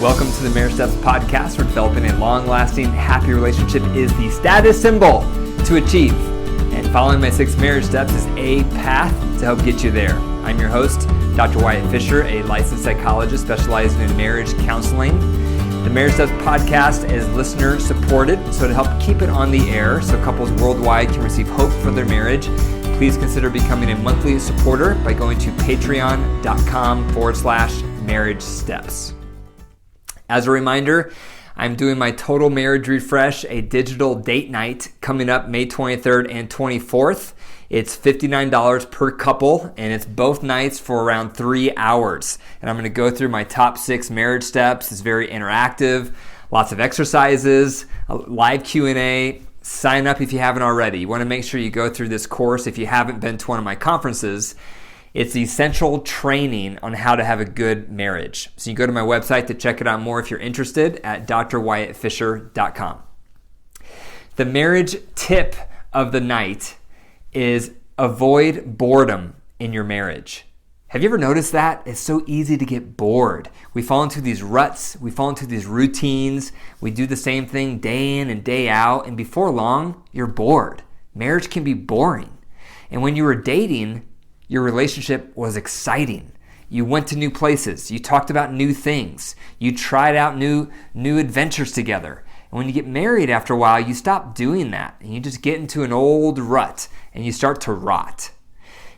Welcome to the Marriage Steps podcast, where developing a long-lasting, happy relationship is the status symbol to achieve. And following my 6 marriage steps is a path to help get you there. I'm your host, Dr. Wyatt Fisher, a licensed psychologist specializing in marriage counseling. The Marriage Steps podcast is listener supported, so to help keep it on the air so couples worldwide can receive hope for their marriage, please consider becoming a monthly supporter by going to patreon.com/marriage steps. As a reminder, I'm doing my Total Marriage Refresh, a digital date night, coming up May 23rd and 24th. It's $59 per couple, and it's both nights for around 3 hours. And I'm going to go through my top 6 marriage steps. It's very interactive, lots of exercises, a live Q&A. Sign up if you haven't already. You want to make sure you go through this course if you haven't been to one of my conferences. It's essential training on how to have a good marriage. So you can go to my website to check it out more if you're interested at drwyattfisher.com. The marriage tip of the night is avoid boredom in your marriage. Have you ever noticed that? It's so easy to get bored. We fall into these ruts. We fall into these routines. We do the same thing day in and day out. And before long, you're bored. Marriage can be boring. And when you were dating, your relationship was exciting. You went to new places. You talked about new things. You tried out new adventures together. And when you get married after a while, you stop doing that. And you just get into an old rut and you start to rot.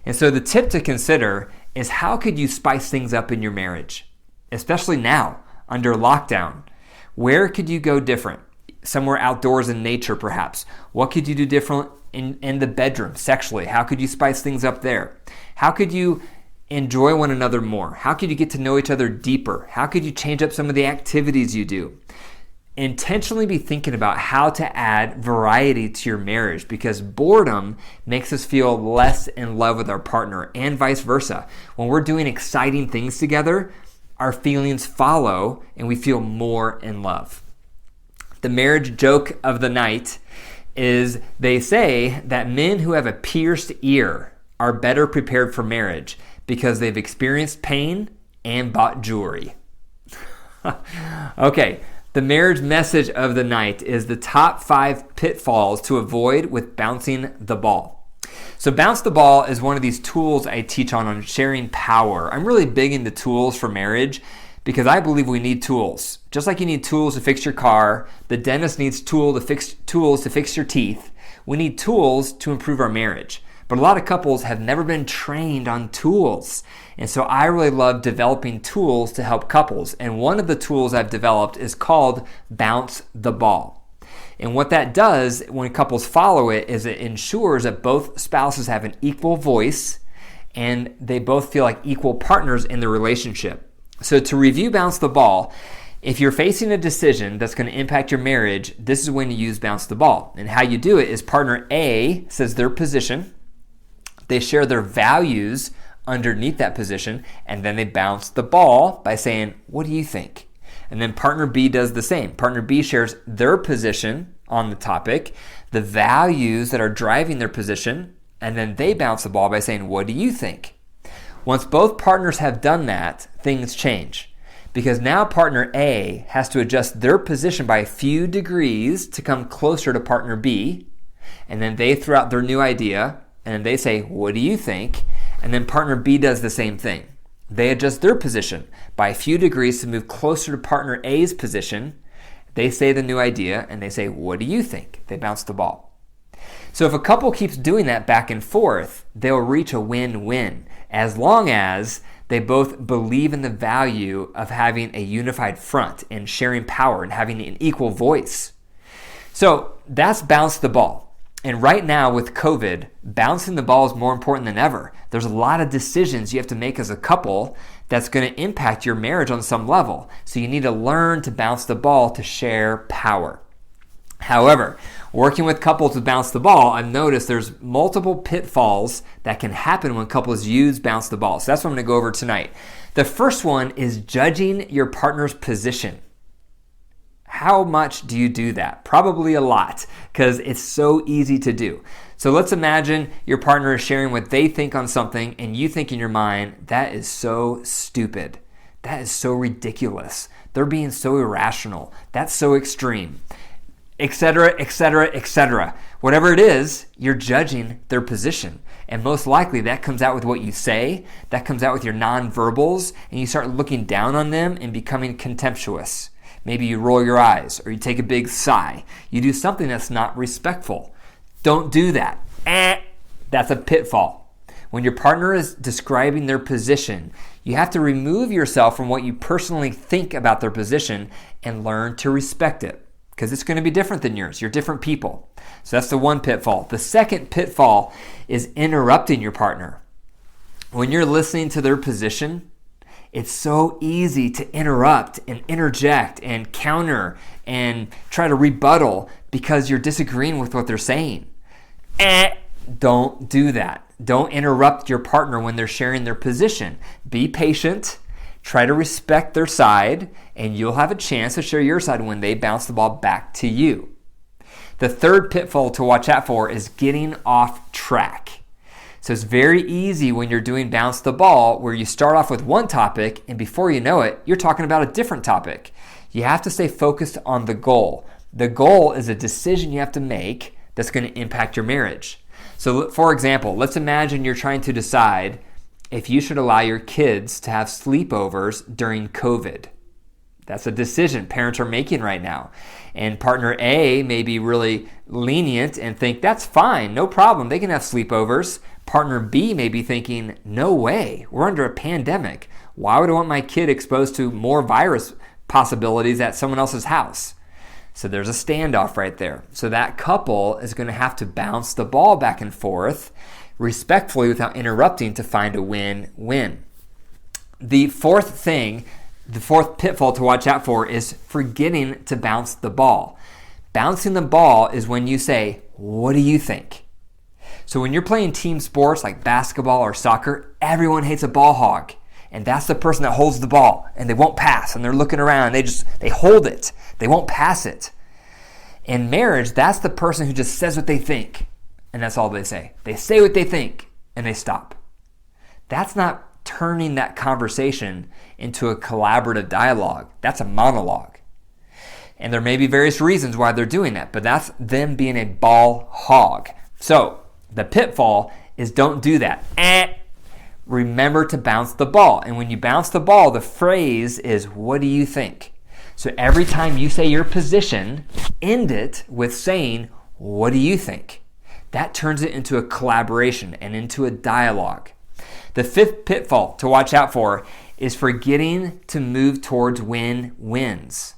And so the tip to consider is, how could you spice things up in your marriage? Especially now, under lockdown. Where could you go different? Somewhere outdoors in nature, perhaps. What could you do different in the bedroom, sexually? How could you spice things up there? How could you enjoy one another more? How could you get to know each other deeper? How could you change up some of the activities you do? Intentionally be thinking about how to add variety to your marriage, because boredom makes us feel less in love with our partner, and vice versa. When we're doing exciting things together, our feelings follow and we feel more in love. The marriage joke of the night is, they say that men who have a pierced ear are better prepared for marriage because they've experienced pain and bought jewelry. Okay, the marriage message of the night is the top 5 pitfalls to avoid with bouncing the ball. So bounce the ball is one of these tools I teach on sharing power. I'm really big into tools for marriage because I believe we need tools. Just like you need tools to fix your car, the dentist needs tools to fix your teeth. We need tools to improve our marriage. But a lot of couples have never been trained on tools. And so I really love developing tools to help couples. And one of the tools I've developed is called Bounce the Ball. And what that does when couples follow it is it ensures that both spouses have an equal voice and they both feel like equal partners in the relationship. So to review Bounce the Ball, if you're facing a decision that's going to impact your marriage, this is when you use Bounce the Ball. And how you do it is partner A says their position, they share their values underneath that position, and then they bounce the ball by saying, what do you think? And then partner B does the same. Partner B shares their position on the topic, the values that are driving their position, and then they bounce the ball by saying, what do you think? Once both partners have done that, things change. Because now partner A has to adjust their position by a few degrees to come closer to partner B. And then they throw out their new idea, and then they say, what do you think? And then partner B does the same thing. They adjust their position by a few degrees to move closer to partner A's position. They say the new idea, and they say, what do you think? They bounce the ball. So if a couple keeps doing that back and forth, they'll reach a win-win, as long as they both believe in the value of having a unified front and sharing power and having an equal voice. So that's bounce the ball. And right now with COVID, bouncing the ball is more important than ever. There's a lot of decisions you have to make as a couple that's going to impact your marriage on some level. So you need to learn to bounce the ball to share power. However, working with couples to bounce the ball, I've noticed there's multiple pitfalls that can happen when couples use bounce the ball. So that's what I'm going to go over tonight. The first one is judging your partner's position. How much do you do that? Probably a lot, because it's so easy to do. So let's imagine your partner is sharing what they think on something, and you think in your mind, that is so stupid. That is so ridiculous. They're being so irrational. That's so extreme, etc., etc., etc. Whatever it is, you're judging their position. And most likely that comes out with what you say, that comes out with your nonverbals, and you start looking down on them and becoming contemptuous. Maybe you roll your eyes or you take a big sigh. You do something that's not respectful. Don't do that. That's a pitfall. When your partner is describing their position, you have to remove yourself from what you personally think about their position and learn to respect it, because it's going to be different than yours. You're different people. So that's the one pitfall. The second pitfall is interrupting your partner. When you're listening to their position, it's so easy to interrupt and interject and counter and try to rebuttal because you're disagreeing with what they're saying. Don't do that. Don't interrupt your partner when they're sharing their position. Be patient. Try to respect their side, and you'll have a chance to share your side when they bounce the ball back to you. The third pitfall to watch out for is getting off track. So it's very easy when you're doing bounce the ball where you start off with one topic and before you know it, you're talking about a different topic. You have to stay focused on the goal. The goal is a decision you have to make that's going to impact your marriage. So for example, let's imagine you're trying to decide if you should allow your kids to have sleepovers during COVID. That's a decision parents are making right now. And partner A may be really lenient and think, that's fine, no problem, they can have sleepovers. Partner B may be thinking, no way, we're under a pandemic. Why would I want my kid exposed to more virus possibilities at someone else's house? So there's a standoff right there. So that couple is going to have to bounce the ball back and forth respectfully without interrupting to find a win-win. The fourth pitfall to watch out for is forgetting to bounce the ball. Bouncing the ball is when you say, what do you think? So when you're playing team sports like basketball or soccer, everyone hates a ball hog. And that's the person that holds the ball and they won't pass and they're looking around. They hold it. They won't pass it. In marriage, that's the person who just says what they think. And that's all they say. They say what they think and they stop. That's not turning that conversation into a collaborative dialogue. That's a monologue. And there may be various reasons why they're doing that, but that's them being a ball hog. So the pitfall is don't do that. Remember to bounce the ball. And when you bounce the ball, the phrase is, what do you think? So every time you say your position, end it with saying, what do you think? That turns it into a collaboration and into a dialogue. The fifth pitfall to watch out for is forgetting to move towards win-wins.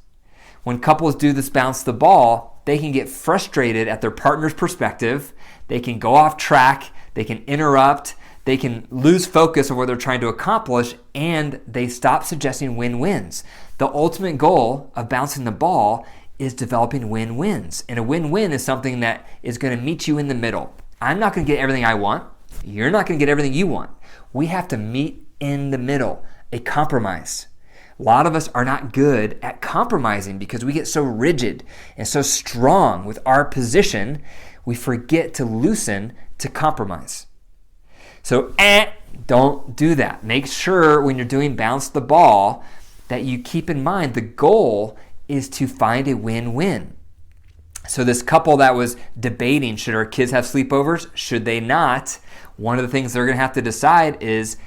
When couples do this bounce the ball, they can get frustrated at their partner's perspective. They can go off track. They can interrupt. They can lose focus of what they're trying to accomplish, and they stop suggesting win-wins. The ultimate goal of bouncing the ball is developing win-wins. And a win-win is something that is going to meet you in the middle. I'm not going to get everything I want. You're not going to get everything you want. We have to meet in the middle, a compromise. A lot of us are not good at compromising because we get so rigid and so strong with our position, we forget to loosen to compromise. So don't do that. Make sure when you're doing bounce the ball that you keep in mind the goal is to find a win-win. So this couple that was debating, should our kids have sleepovers? Should they not? One of the things they're going to have to decide is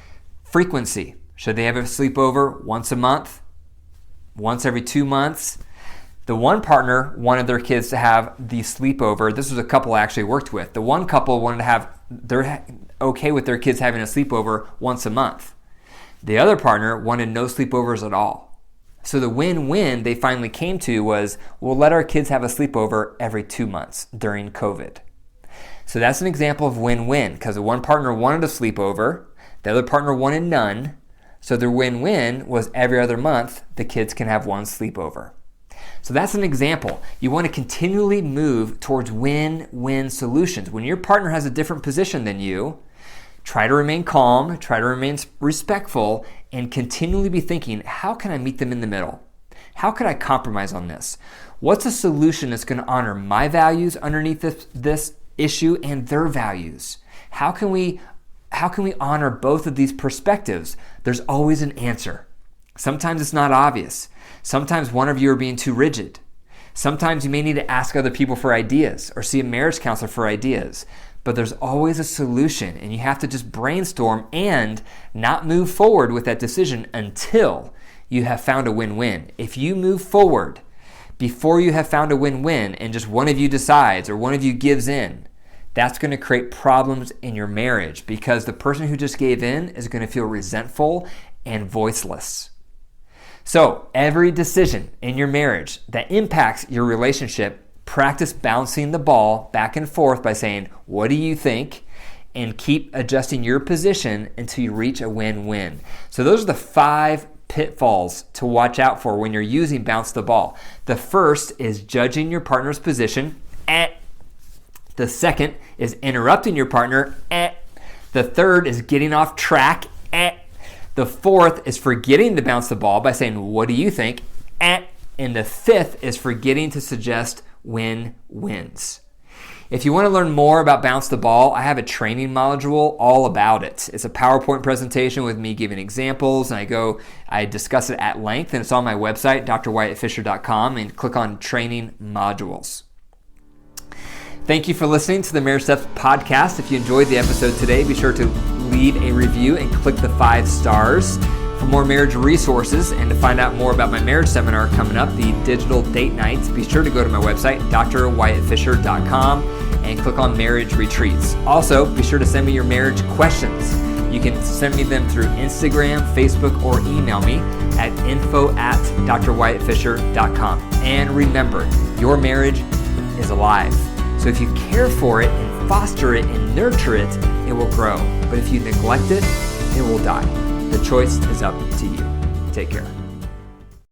frequency. Should they have a sleepover once a month? Once every 2 months? The one partner wanted their kids to have the sleepover. This was a couple I actually worked with. The one couple wanted to have, they're okay with their kids having a sleepover once a month. The other partner wanted no sleepovers at all. So the win-win they finally came to was, we'll let our kids have a sleepover every 2 months during COVID. So that's an example of win-win, because the one partner wanted a sleepover, the other partner wanted none. So their win-win was every other month, the kids can have one sleepover. So that's an example. You want to continually move towards win-win solutions. When your partner has a different position than you, try to remain calm, try to remain respectful, and continually be thinking, how can I meet them in the middle? How can I compromise on this? What's a solution that's going to honor my values underneath this issue and their values? How can we honor both of these perspectives? There's always an answer. Sometimes it's not obvious. Sometimes one of you are being too rigid. Sometimes you may need to ask other people for ideas or see a marriage counselor for ideas. But there's always a solution, and you have to just brainstorm and not move forward with that decision until you have found a win-win. If you move forward before you have found a win-win and just one of you decides or one of you gives in, that's going to create problems in your marriage because the person who just gave in is going to feel resentful and voiceless. So every decision in your marriage that impacts your relationship, practice bouncing the ball back and forth by saying, what do you think? And keep adjusting your position until you reach a win-win. So those are the 5 pitfalls to watch out for when you're using bounce the ball. The first is judging your partner's position. The second is interrupting your partner. The third is getting off track. The fourth is forgetting to bounce the ball by saying, what do you think? And the fifth is forgetting to suggest win-wins. If you want to learn more about Bounce the Ball, I have a training module all about it. It's a PowerPoint presentation with me giving examples, and I discuss it at length, and it's on my website, drwyattfisher.com, and click on Training Modules. Thank you for listening to the Marriage Steps podcast. If you enjoyed the episode today, be sure to leave a review and click the 5 stars. For more marriage resources and to find out more about my marriage seminar coming up, the Digital Date Nights, be sure to go to my website, drwyattfisher.com, and click on Marriage Retreats. Also, be sure to send me your marriage questions. You can send me them through Instagram, Facebook, or email me at info@drwyattfisher.com. And remember, your marriage is alive. So if you care for it and foster it and nurture it, it will grow. But if you neglect it, it will die. The choice is up to you. Take care.